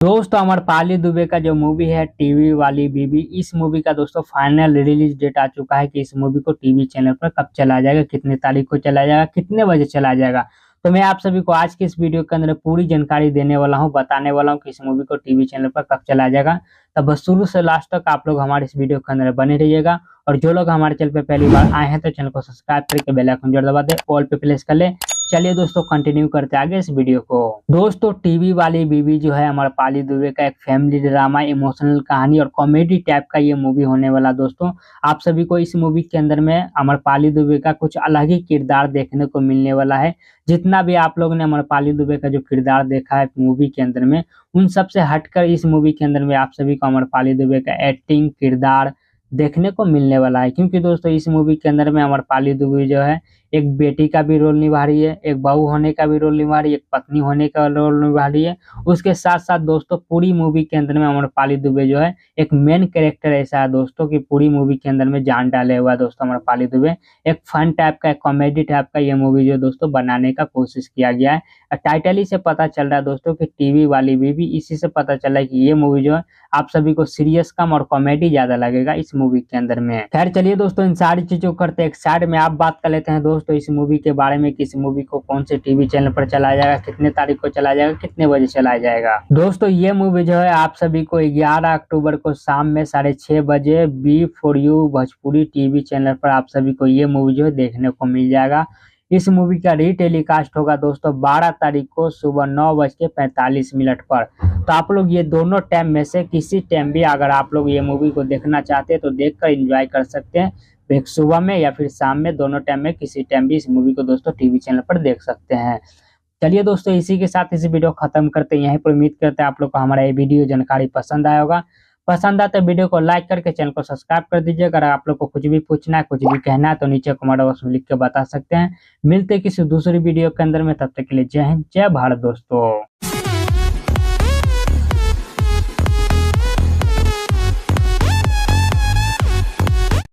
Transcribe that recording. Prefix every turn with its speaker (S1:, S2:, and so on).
S1: दोस्तों अमरपाली दुबे का जो मूवी है टीवी वाली बीबी, इस मूवी का दोस्तों फाइनल रिलीज डेट आ चुका है कि इस मूवी को टीवी चैनल पर कब चला जाएगा, कितने तारीख को चला जाएगा, कितने बजे चला जाएगा। तो मैं आप सभी को आज की इस वीडियो के अंदर पूरी जानकारी देने वाला हूं, बताने वाला हूं कि इस मूवी को टीवी चैनल पर कब चला जाएगा। तब बस शुरू से लास्ट तक आप लोग हमारे इस वीडियो के अंदर बने रहिएगा। और जो लोग हमारे चैनल पे पहली बार आए हैं तो चैनल को सब्सक्राइब करके बेल आइकन जरूर दबा दे, ऑल पे प्रेस कर ले। चलिए दोस्तों कंटिन्यू करते आगे इस वीडियो को। दोस्तों टीवी वाली बीवी जो है अमरपाली दुबे का एक फैमिली ड्रामा, इमोशनल कहानी और कॉमेडी टाइप का ये मूवी होने वाला। दोस्तों आप सभी को इस मूवी के अंदर में अमरपाली दुबे का कुछ अलग ही किरदार देखने को मिलने वाला है। जितना भी आप लोगों ने अमरपाली दुबे का जो किरदार देखा है मूवी के अंदर में, उन सब से हटकर इस मूवी के अंदर में आप सभी को अमरपाली दुबे का एक्टिंग किरदार देखने को मिलने वाला है। क्योंकि दोस्तों इस मूवी के अंदर में अमरपाली दुबे जो है एक बेटी का भी रोल निभा रही है, एक बहू होने का भी रोल निभा रही है, एक पत्नी होने का रोल निभा रही है। उसके साथ साथ दोस्तों पूरी मूवी के अंदर में अमरपाली दुबे जो है एक मेन कैरेक्टर ऐसा है दोस्तों कि पूरी मूवी के अंदर में जान डाले हुआ है। दोस्तों अमरपाली दुबे एक फन टाइप का, एक कॉमेडी टाइप का ये मूवी जो दोस्तों बनाने का कोशिश किया गया है। टाइटल ही से पता चल रहा है दोस्तों कि टीवी वाली बीवी, इसी से पता चल रहा है कि ये मूवी जो है आप सभी को सीरियस कम और कॉमेडी ज्यादा लगेगा इस मूवी के अंदर में। खैर चलिए दोस्तों इन सारी चीजों करते एक साइड में आप बात कर लेते हैं दोस्तों इस मूवी के बारे में कि इस मूवी को कौन से टीवी चैनल पर चलाया जाएगा, कितने तारीख को चलाया जाएगा, कितने बजे चलाया जाएगा। दोस्तों ये मूवी जो है आप सभी को 11 अक्टूबर को शाम में 6:30 बजे B four U Bhojpuri TV channel पर आप सभी को ये मूवी जो है देखने को मिल जाएगा। इस मूवी का रीटेलीकास्ट होगा दोस्तों 12 तारीख को सुबह 9:45 पर। तो आप लोग ये दोनों टाइम में से किसी टाइम भी अगर आप लोग ये मूवी को देखना चाहते हैं तो देखकर एंजॉय कर सकते हैं। एक सुबह में या फिर शाम में, दोनों टाइम में किसी टाइम भी इस मूवी को दोस्तों टीवी चैनल पर देख सकते हैं। चलिए दोस्तों इसी के साथ इस वीडियो खत्म करते हैं यहीं पर। उम्मीद करते हैं आप लोग को हमारा ये वीडियो जानकारी पसंद आया होगा। पसंद आता है वीडियो को लाइक करके चैनल को सब्सक्राइब कर दीजिए। अगर आप लोग को कुछ भी पूछना है, कुछ भी कहना है तो नीचे कमेंट बॉक्स में लिख के बता सकते हैं। मिलते हैं किसी दूसरी वीडियो के अंदर में, तब तक के लिए जय हिंद जय भारत दोस्तों।